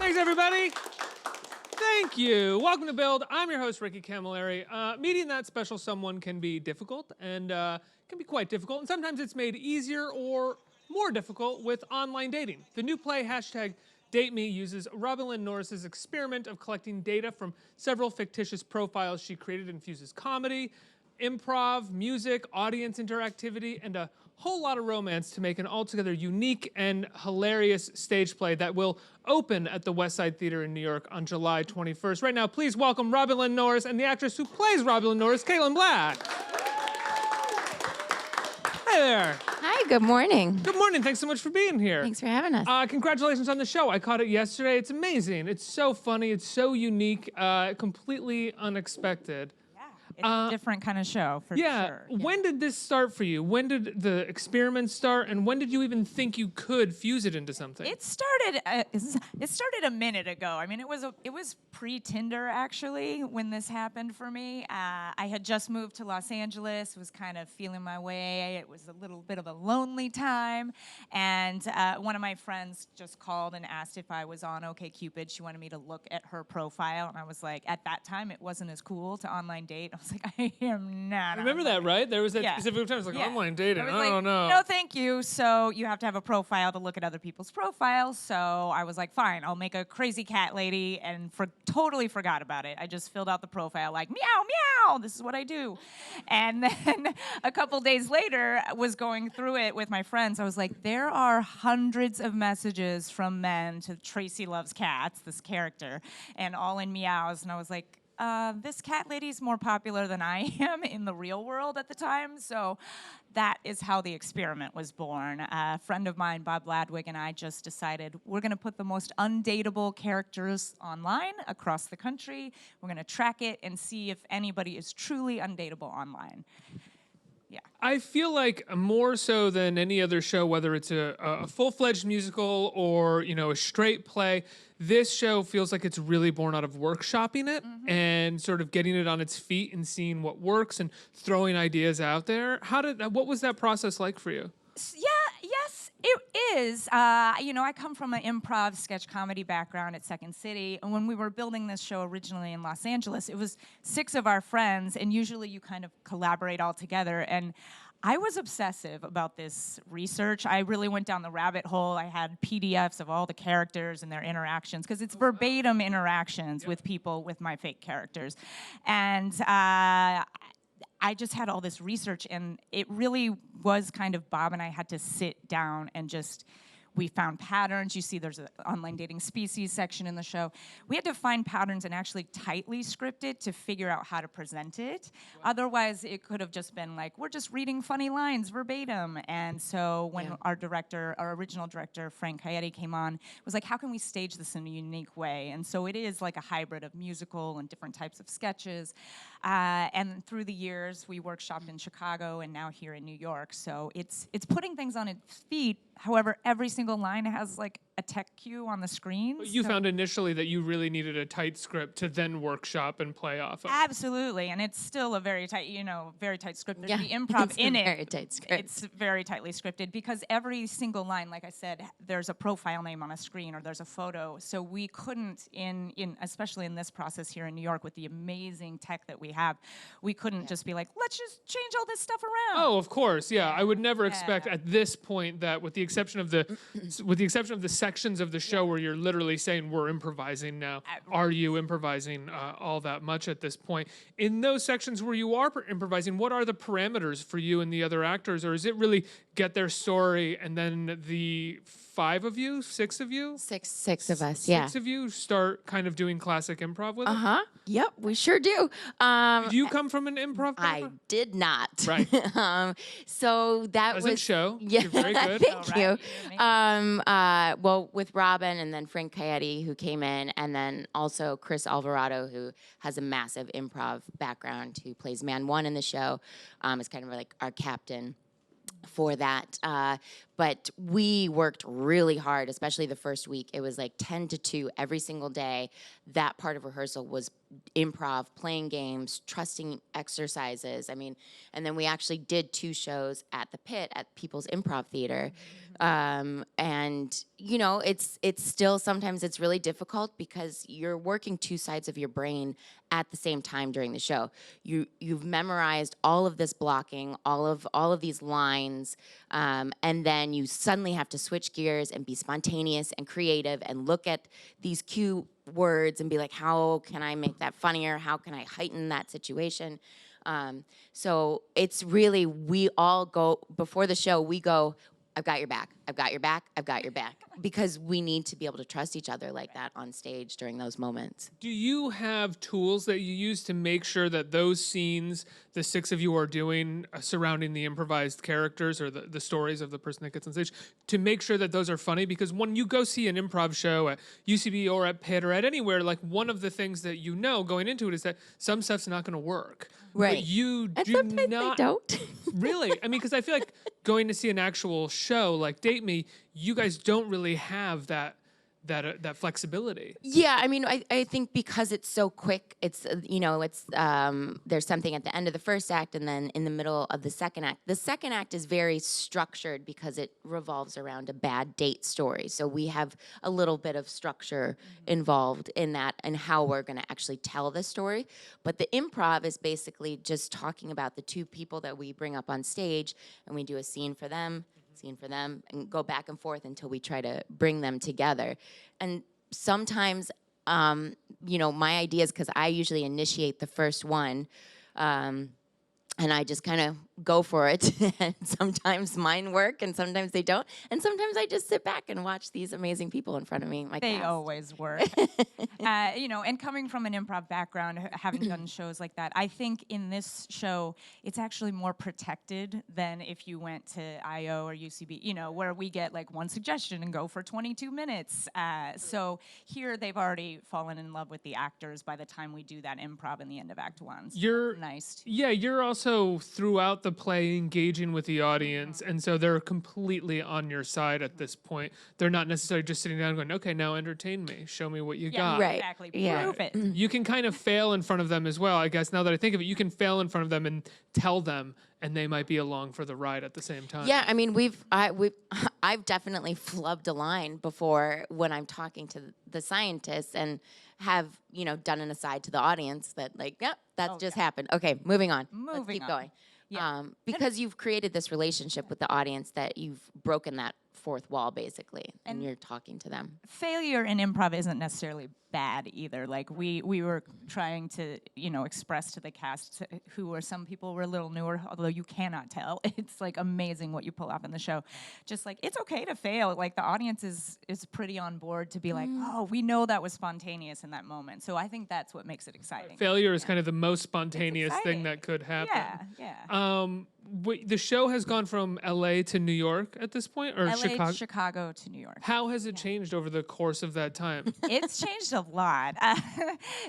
Thanks, everybody. Thank you. Welcome to Build. I'm your host, Ricky Camilleri. Meeting that special someone can be difficult and can be quite difficult. And sometimes it's made easier or more difficult with online dating. The new play, #DateMe, uses Robyn Lynne Norris's experiment of collecting data from several fictitious profiles she created and fuses comedy, improv, music, audience interactivity, and a whole lot of romance to make an altogether unique and hilarious stage play that will open at the West Side Theater in New York on July 21st. Right now, please welcome Robyn Lynne Norris and the actress who plays Robyn Lynne Norris, Kaitlyn Black. Hey there. Hi, good morning. Good morning. Thanks so much for being here. Thanks for having us. Congratulations on the show. I caught it yesterday. It's amazing. It's so funny. It's so unique. Completely unexpected. It's a different kind of show, for sure. When did this start for you? When did the experiment start, and when did you even think you could fuse it into something? It started a minute ago. I mean, it was pre-Tinder, actually, when this happened for me. I had just moved to Los Angeles, was kind of feeling my way. It was a little bit of a lonely time, and one of my friends just called and asked if I was on OkCupid. She wanted me to look at her profile, and I was like, at that time, it wasn't as cool to online date. I was like, I am not. Remember that, right? There was that specific time. It was like online dating. I don't know. No, thank you. So you have to have a profile to look at other people's profiles. So I was like, fine, I'll make a crazy cat lady, and totally forgot about it. I just filled out the profile like, meow, meow. This is what I do. And then a couple days later, I was going through it with my friends. I was like, there are hundreds of messages from men to Tracy Loves Cats, this character, and all in meows. And I was like, this cat lady's more popular than I am in the real world at the time, so that is how the experiment was born. A friend of mine, Bob Ladwig, and I just decided we're going to put the most undateable characters online across the country. We're going to track it and see if anybody is truly undateable online. Yeah. I feel like more so than any other show, whether it's a full-fledged musical or, you know, a straight play, this show feels like it's really born out of workshopping it and sort of getting it on its feet and seeing what works and throwing ideas out there. What was that process like for you? Yes, it is. You know, I come from an improv sketch comedy background at Second City, and when we were building this show originally in Los Angeles, it was 6 of our friends, and usually you kind of collaborate all together, and I was obsessive about this research. I really went down the rabbit hole. I had PDFs of all the characters and their interactions, because it's verbatim interactions with people with my fake characters. And I just had all this research, and it really was kind of Bob and I had to sit down and we found patterns. You see there's an online dating species section in the show. We had to find patterns and actually tightly script it to figure out how to present it. Wow. Otherwise, it could have just been like, we're just reading funny lines verbatim. And so when our original director, Frank Kaitlyn, came on, it was like, how can we stage this in a unique way? And so it is like a hybrid of musical and different types of sketches. And through the years, we workshopped in Chicago and now here in New York. So it's putting things on its feet. However, every single line has like a tech cue on the screen. You found initially that you really needed a tight script to then workshop and play off of. Absolutely, and it's still a very tight, very tight script. There's the improv in it. Very tight script. It's very tightly scripted because every single line, like I said, there's a profile name on a screen or there's a photo. So we couldn't, especially in this process here in New York with the amazing tech that we have, we couldn't just be like, let's just change all this stuff around. Oh, of course, yeah. I would never expect at this point that, with the exception of the sections of the show where you're literally saying we're improvising now, are you improvising all that much at this point? In those sections where you are improvising, what are the parameters for you and the other actors, or is it really get their story and then the 5 of you, 6 of you? Six of us, yeah. 6 of you start kind of doing classic improv with it? Yep, we sure do. Did you come from an improv background? I did not. Right. So that Doesn't show. Yeah, You're very good. Thank you. Well, with Robyn and then Frank Kaitlyn, who came in, and then also Chris Alvarado, who has a massive improv background, who plays Man 1 in the show, is kind of like our captain for that. But we worked really hard, especially the first week. It was like 10 to 2 every single day. That part of rehearsal was improv, playing games, trusting exercises. I mean, and then we actually did 2 shows at the Pit at People's Improv Theater. And you know, it's still sometimes it's really difficult because you're working 2 sides of your brain at the same time during the show. You've memorized all of this blocking, all of these lines, and then you suddenly have to switch gears and be spontaneous and creative and look at these cue words and be like, how can I make that funnier? How can I heighten that situation? So it's really, we all go before the show. We go, I've got your back. I've got your back. I've got your back. Because we need to be able to trust each other like that on stage during those moments. Do you have tools that you use to make sure that those scenes the 6 of you are doing surrounding the improvised characters or the stories of the person that gets on stage, to make sure that those are funny? Because when you go see an improv show at UCB or at Pitt or at anywhere, like one of the things that you know going into it is that some stuff's not going to work. Right. But you And do sometimes not. they don't. Really? I mean, because I feel like going to see an actual show like Date Me, you guys don't really have that flexibility. Yeah, I mean, I think because it's so quick, it's, you know, it's, there's something at the end of the first act and then in the middle of the second act. The second act is very structured because it revolves around a bad date story. So we have a little bit of structure involved in that and how we're going to actually tell the story. But the improv is basically just talking about the 2 people that we bring up on stage, and we do a scene for them, and go back and forth until we try to bring them together. And sometimes, you know, my ideas, because I usually initiate the first one, and I just kind of go for it. And sometimes mine work, and sometimes they don't. And sometimes I just sit back and watch these amazing people in front of me. My They cast. always work. You know, and coming from an improv background, having done shows like that, I think in this show, it's actually more protected than if you went to IO or UCB, you know, where we get like one suggestion and go for 22 minutes. So here they've already fallen in love with the actors by the time we do that improv in the end of Act 1. So You're nice too. Yeah, you're also throughout the play engaging with the audience, and so they're completely on your side at this point. They're not necessarily just sitting down going, okay, now entertain me, show me what you got. Right. Exactly. Yeah. Prove it. You can kind of fail in front of them as well. I guess now that I think of it, you can fail in front of them and tell them, and they might be along for the ride at the same time. Yeah, I mean, I've definitely flubbed a line before when I'm talking to the scientists and have, you know, done an aside to the audience that like, yep, that just happened. Okay, moving on. Let's Moving keep on. going. Yeah. Because you've created this relationship with the audience that you've broken that 4th wall basically, and you're talking to them. Failure in improv isn't necessarily bad either. Like we were trying to, you know, express to the cast who are some people were a little newer, although you cannot tell. It's like amazing what you pull off in the show. Just like it's okay to fail. Like the audience is pretty on board to be like, oh, we know that was spontaneous in that moment. So I think that's what makes it exciting. Failure is kind of the most spontaneous thing exciting. that could happen. Yeah. The show has gone from LA to New York at this point, or LA, Chicago to New York. How has it changed over the course of that time? It's changed a lot.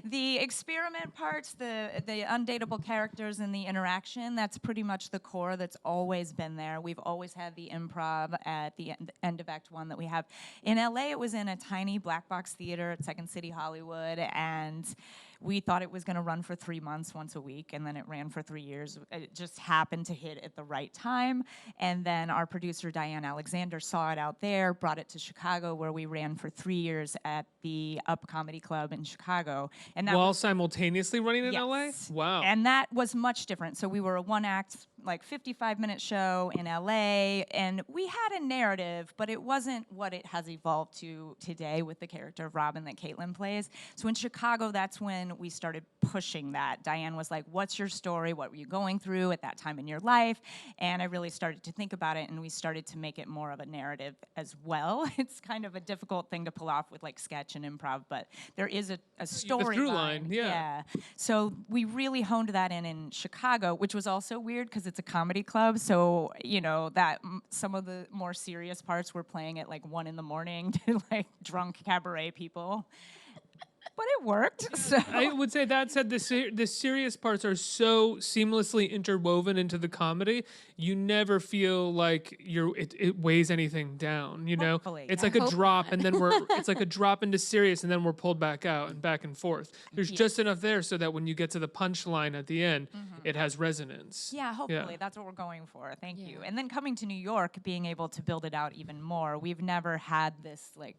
The experiment parts, the undateable characters and the interaction, that's pretty much the core that's always been there. We've always had the improv at the end of Act 1 that we have. In LA, it was in a tiny black box theater at Second City Hollywood, and we thought it was going to run for 3 months once a week, and then it ran for 3 years. It just happened to hit at the right time. And then our producer, Diane Alexander, saw it out there, brought it to Chicago, where we ran for 3 years at the Up Comedy Club in Chicago. And that While was, simultaneously running in LA? Yes. Wow. And that was much different. So we were a 1-act, like 55-minute show in LA, and we had a narrative, but it wasn't what it has evolved to today with the character of Robyn that Kaitlyn plays. So in Chicago, that's when we started pushing that. Diane was like, what's your story? What were you going through at that time in your life? And I really started to think about it, and we started to make it more of a narrative as well. It's kind of a difficult thing to pull off with like sketch and improv, but there is a story through line, yeah. So we really honed that in Chicago, which was also weird because it's a comedy club. So, you know, that some of the more serious parts were playing at like 1 a.m. to like drunk cabaret people. but it worked. So I would say that said, the serious parts are so seamlessly interwoven into the comedy. You never feel like it weighs anything down. You know, Hopefully, it's yeah. like a Hope drop, and then it's like a drop into serious, and then we're pulled back out and back and forth. There's just enough there so that when you get to the punchline at the end, it has resonance. yeah, hopefully that's what we're going for. Thank you. And then coming to New York, being able to build it out even more. We've never had this like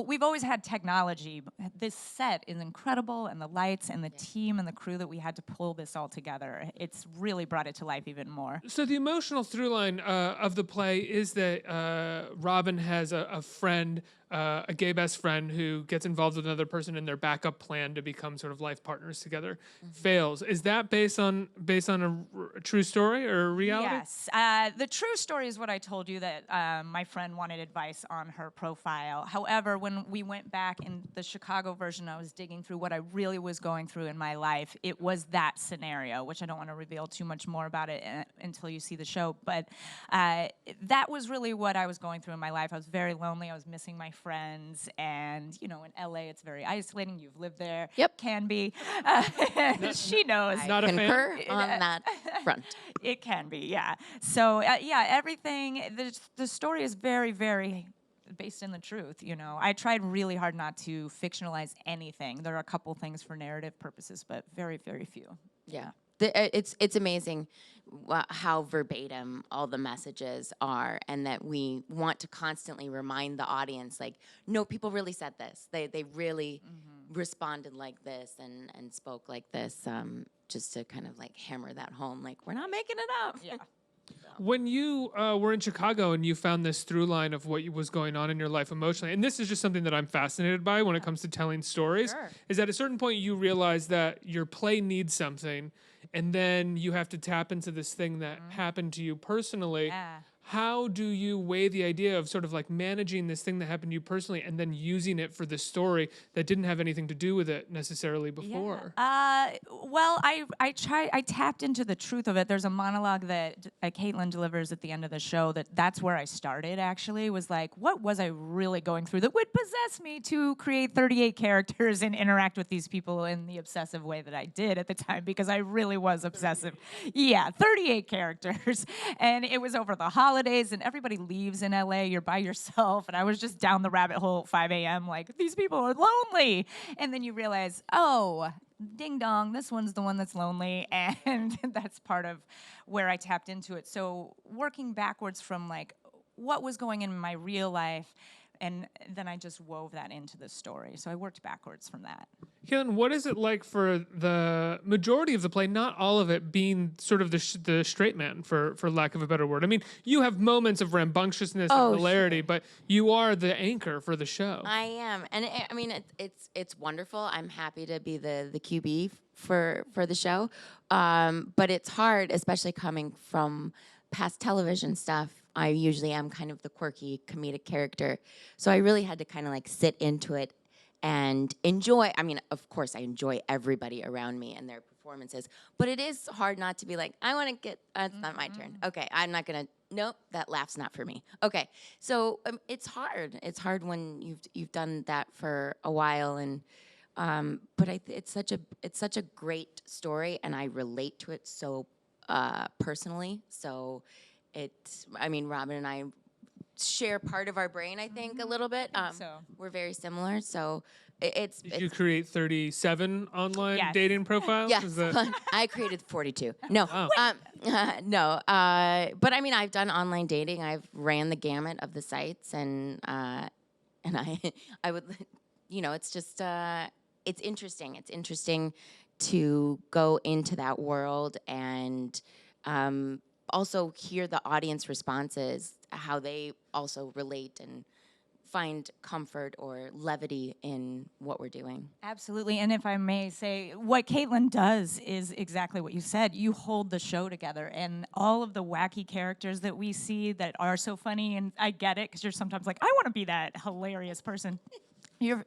we've always had technology. This set is incredible, and the lights and the team and the crew that we had to pull this all together. It's really brought it to life even more. So the emotional through line of the play is that Robyn has a friend, a gay best friend who gets involved with another person, and their backup plan to become sort of life partners together fails. Is that based on a true story or a reality? Yes. The true story is what I told you, that my friend wanted advice on her profile. However, when we went back in the Chicago version, I was digging through what I really was going through in my life. It was that scenario, which I don't want to reveal too much more about it until you see the show. But that was really what I was going through in my life. I was very lonely. I was missing my friends. And, you know, in LA, it's very isolating. You've lived there. Yep. Can be. She knows. Not a fan? Concur on that front. It can be, yeah. So, yeah, everything, the story is very, very based in the truth, you know. I tried really hard not to fictionalize anything. There are a couple things for narrative purposes, but very, very few. Yeah. It's amazing how verbatim all the messages are, and that we want to constantly remind the audience, like, no, people really said this. They really responded like this and spoke like this, just to kind of like hammer that home, like, we're not making it up. Yeah. When you were in Chicago and you found this through line of what was going on in your life emotionally, and this is just something that I'm fascinated by when it comes to telling stories, is at a certain point you realize that your play needs something, and then you have to tap into this thing that happened to you personally. Yeah. How do you weigh the idea of sort of like managing this thing that happened to you personally and then using it for the story that didn't have anything to do with it necessarily before? Well, I tapped into the truth of it. There's a monologue that Kaitlyn delivers at the end of the show that's where I started, actually, was like, what was I really going through that would possess me to create 38 characters and interact with these people in the obsessive way that I did at the time, because I really was obsessive. Yeah, 38 characters. And it was over the holidays, and everybody leaves in LA. You're by yourself. And I was just down the rabbit hole at 5 a.m. like, these people are lonely. And then you realize, oh, ding dong, this one's the one that's lonely. And that's part of where I tapped into it. So working backwards from like what was going in my real life, and then I just wove that into the story. So I worked backwards from that. Kaitlyn, what is it like for the majority of the play, not all of it, being sort of the straight man, for lack of a better word? I mean, you have moments of rambunctiousness and hilarity, but you are the anchor for the show. I am, and I mean, it's wonderful. I'm happy to be the QB for the show, but it's hard, especially coming from past television stuff. I usually am kind of the quirky comedic character, so I really had to kind of like sit into it and enjoy. I mean, of course, I enjoy everybody around me and their performances, but it is hard not to be like, I want to get. It's not my turn. Okay, I'm not gonna. Nope, that laugh's not for me. Okay, so it's hard. It's hard when you've done that for a while, and but it's such a great story, and I relate to it so personally. So I mean, Robyn and I share part of our brain, I think, a little bit. We're very similar, so it's. Did you create 37 online Yes. dating profiles? Yes, Is that- I created 42. No, Oh. no. But I mean, I've done online dating. I've ran the gamut of the sites, and I would, you know, it's just it's interesting. It's interesting to go into that world and also hear the audience responses, how they also relate and find comfort or levity in what we're doing. Absolutely, and if I may say, what Kaitlyn does is exactly what you said. You hold the show together, and all of the wacky characters that we see that are so funny, and I get it, because you're sometimes like, I want to be that hilarious person.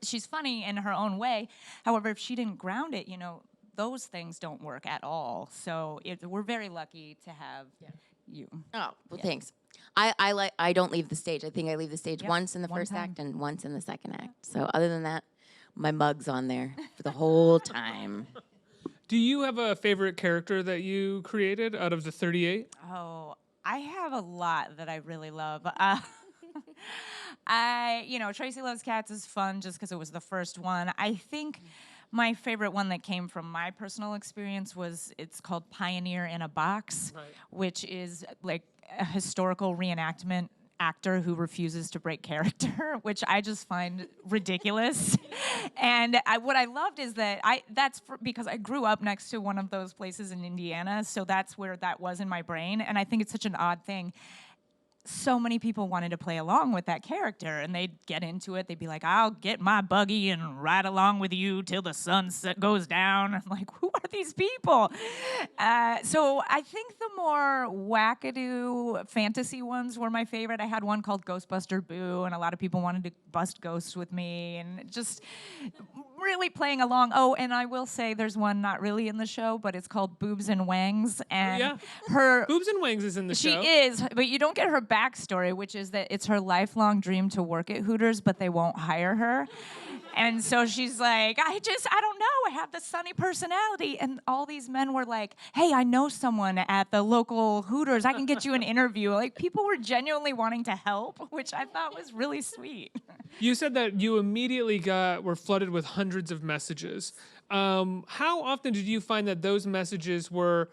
She's funny in her own way. However, if she didn't ground it, you know, those things don't work at all. So we're very lucky to have you. Oh, well, thanks. I don't leave the stage. I think I leave the stage once in the one first time. act and once in the second act. So other than that, my mug's on there for the whole time. Do you have a favorite character that you created out of the 38? Oh, I have a lot that I really love. Tracy Loves Cats is fun just because it was the first one. I think my favorite one that came from my personal experience it's called Pioneer in a Box, Right. which is like a historical reenactment actor who refuses to break character, which I just find ridiculous. And what I loved is that because I grew up next to one of those places in Indiana, so that's where that was in my brain. And I think it's such an odd thing. So many people wanted to play along with that character, and they'd get into it. They'd be like, I'll get my buggy and ride along with you till the sun goes down. I'm like, who are these people? So I think the more wackadoo fantasy ones were my favorite. I had one called Ghostbuster Boo, and a lot of people wanted to bust ghosts with me, and just really playing along. Oh, and I will say there's one not really in the show, but it's called Boobs and Wangs. And Yeah. her Boobs and Wangs is in the show. She is, but you don't get her backstory, which is that it's her lifelong dream to work at Hooters, but they won't hire her. And so she's like, I don't know, I have the sunny personality. And all these men were like, hey, I know someone at the local Hooters, I can get you an interview. Like, people were genuinely wanting to help, which I thought was really sweet. You said that you immediately were flooded with hundreds of messages. How often did you find that those messages were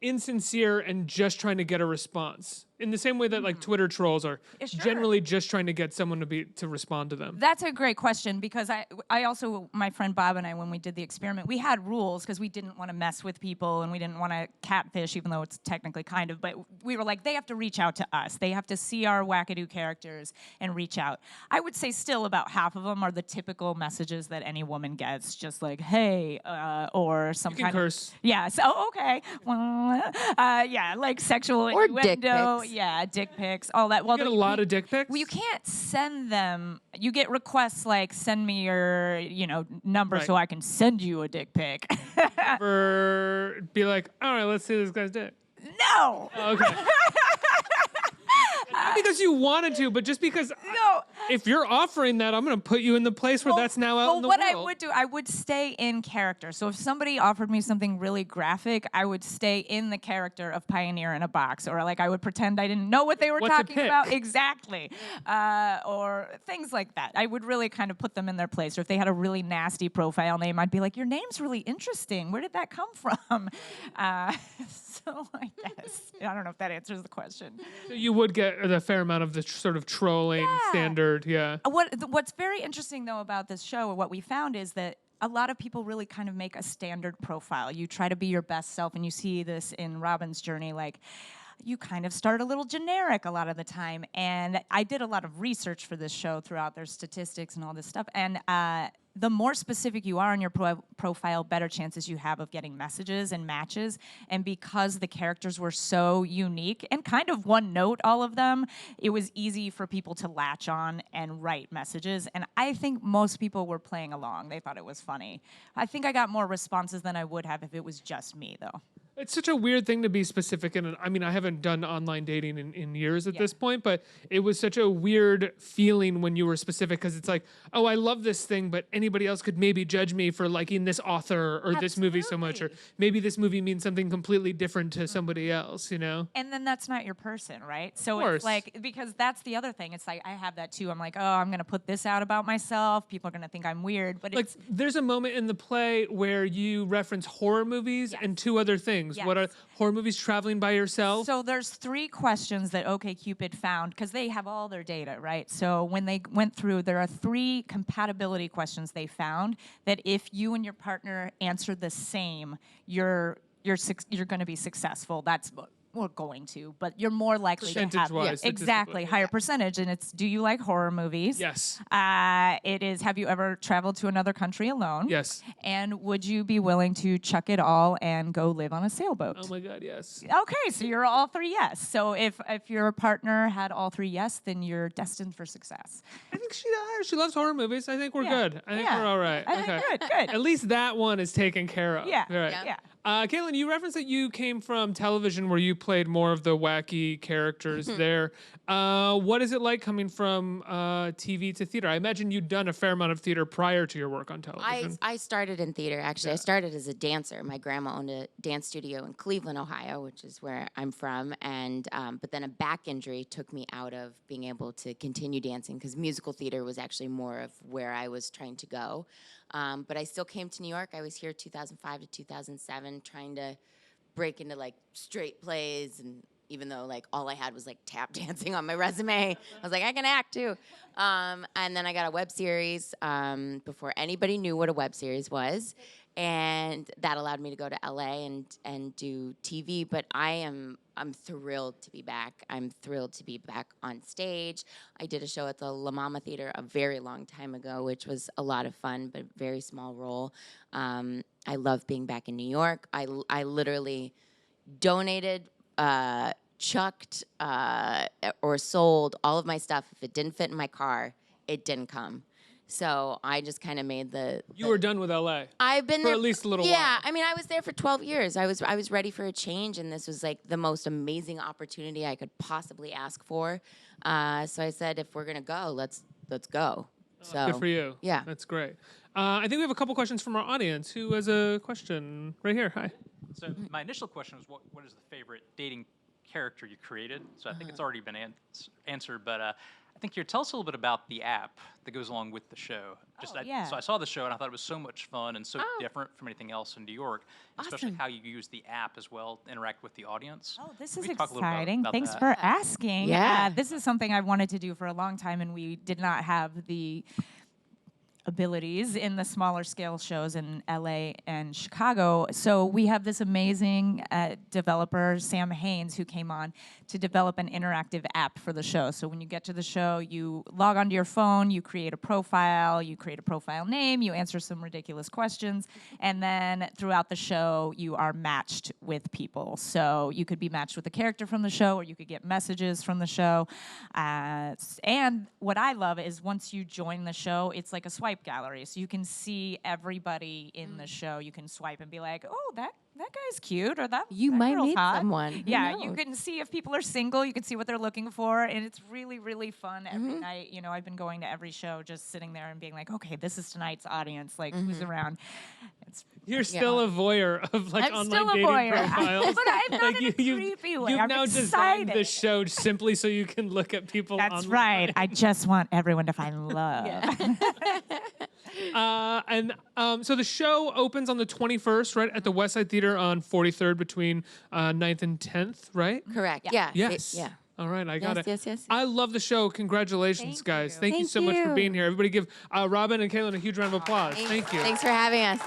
insincere and just trying to get a response? In the same way that like Twitter trolls are Sure. generally just trying to get someone to respond to them. That's a great question, because I also, my friend Bob and I, when we did the experiment, we had rules because we didn't want to mess with people and we didn't want to catfish, even though it's technically kind of, but we were like, they have to reach out to us. They have to see our wackadoo characters and reach out. I would say still about half of them are the typical messages that any woman gets, just like, hey, or some You can kind curse. of... Yeah, so, okay. Yeah, like sexual Or dick innuendo. pics. Yeah, dick pics, all that. Well, You get a lot of dick pics? well, you can't send them. You get requests like, send me your, number Right. so I can send you a dick pic. Or be like, all right, let's see this guy's dick. No. Oh, okay. Not because you wanted to, but just because No. if you're offering that, I'm going to put you in the place where that's now out in the what world. I would do, I would stay in character. So if somebody offered me something really graphic, I would stay in the character of Pioneer in a Box, or like I would pretend I didn't know what they were What's a talking pic? about exactly, or things like that. I would really kind of put them in their place. Or if they had a really nasty profile name, I'd be like, "Your name's really interesting. Where did that come from?" So I guess I don't know if that answers the question. So you would get a fair amount of the sort of trolling standard, yeah. What's very interesting, though, about this show, what we found is that a lot of people really kind of make a standard profile. You try to be your best self, and you see this in Robyn's journey, like, you kind of start a little generic a lot of the time. And I did a lot of research for this show throughout their statistics and all this stuff. And the more specific you are on your profile, better chances you have of getting messages and matches. And because the characters were so unique and kind of one note, all of them, it was easy for people to latch on and write messages. And I think most people were playing along. They thought it was funny. I think I got more responses than I would have if it was just me, though. It's such a weird thing to be specific in. I mean, I haven't done online dating in years at this point, but it was such a weird feeling when you were specific, because it's like, oh, I love this thing, but anybody else could maybe judge me for liking this author or this movie so much, or maybe this movie means something completely different to somebody else, you know? And then that's not your person, right? So Of course. it's like, because that's the other thing. It's like, I have that too. I'm like, oh, I'm going to put this out about myself. People are going to think I'm weird. But Like, it's... there's a moment in the play where you reference horror movies and two other things. What are Yes. horror movies? Traveling by yourself? So there's 3 questions that OkCupid found, because they have all their data, right? So when they went through, there are 3 compatibility questions they found that if you and your partner answer the same, you're going to be successful. That's we're going to, but you're more likely to have Percentage-wise, exactly statistically. higher percentage. And it's, do you like horror movies? Yes. It is, have you ever traveled to another country alone? Yes. And would you be willing to chuck it all and go live on a sailboat? Oh my God, yes. Okay, so you're all 3 yes. So if your partner had all 3 yes, then you're destined for success. I think she loves horror movies. I think we're Yeah. good. I think Yeah. we're all right. I think Okay. good. At least that one is taken care of. Yeah. Right. Yeah. Kaitlyn, you referenced that you came from television where you played more of the wacky characters there. What is it like coming from TV to theater? I imagine you'd done a fair amount of theater prior to your work on television. I started in theater, actually. I started as a dancer. My grandma owned a dance studio in Cleveland, Ohio, which is where I'm from. And but then a back injury took me out of being able to continue dancing because musical theater was actually more of where I was trying to go. But I still came to New York. I was here 2005 to 2007 trying to break into like straight plays, and even though like all I had was like tap dancing on my resume, I was like, I can act too. And then I got a web series before anybody knew what a web series was. And that allowed me to go to LA and do TV. But I'm thrilled to be back. I'm thrilled to be back on stage. I did a show at the La Mama Theater a very long time ago, which was a lot of fun, but very small role. I love being back in New York. I literally donated, chucked, or sold all of my stuff. If it didn't fit in my car, it didn't come. So I just kind of made the. You were done with LA. I've been for there at least a little while. Yeah, I mean, I was there for 12 years. I was ready for a change, and this was like the most amazing opportunity I could possibly ask for. So I said, if we're gonna go, let's go. So Good for you. Yeah, That's great. I think we have a couple questions from our audience. Who has a question? Right here. Hi. So my initial question was, what is the favorite dating character you created? So I think it's already been answered, but I think here, tell us a little bit about the app that goes along with the show. Yeah. So I saw the show and I thought it was so much fun and so different from anything else in New York, especially how you use the app as well to interact with the audience. Oh, this Can is we talk a little bit exciting. about Thanks that? for asking. Yeah. This is something I wanted to do for a long time, and we did not have the abilities in the smaller scale shows in LA and Chicago. So we have this amazing developer, Sam Haynes, who came on to develop an interactive app for the show. So when you get to the show, you log onto your phone, you create a profile name, you answer some ridiculous questions, and then throughout the show, you are matched with people. So you could be matched with a character from the show, or you could get messages from the show. And what I love is once you join the show, it's like a swipe gallery. So you can see everybody in the show. You can swipe and be like, oh, that guy's cute, or that You that might girl's meet hot. someone. Who Yeah, you knows? can see if people are single. You can see what they're looking for, and it's really, really fun every night. You know, I've been going to every show, just sitting there and being like, okay, this is tonight's audience. Like, who's around? It's You're still a voyeur of like I'm online still a dating voyeur. profiles. But I'm not like in a creepy way. You've I'm now designed excited. this show simply so you can look at people That's online. right. I just want everyone to find love. So the show opens on the 21st, right, at the West Side Theater on 43rd between 9th and 10th, right? Correct. Yeah. Yes. Yeah. All right, I got it. Yes. I love the show. Congratulations, Thank guys. you. Thank you Thank so much for you. being here. Everybody give Robyn and Kaitlyn a huge round of applause. Thank you. Thanks for having us.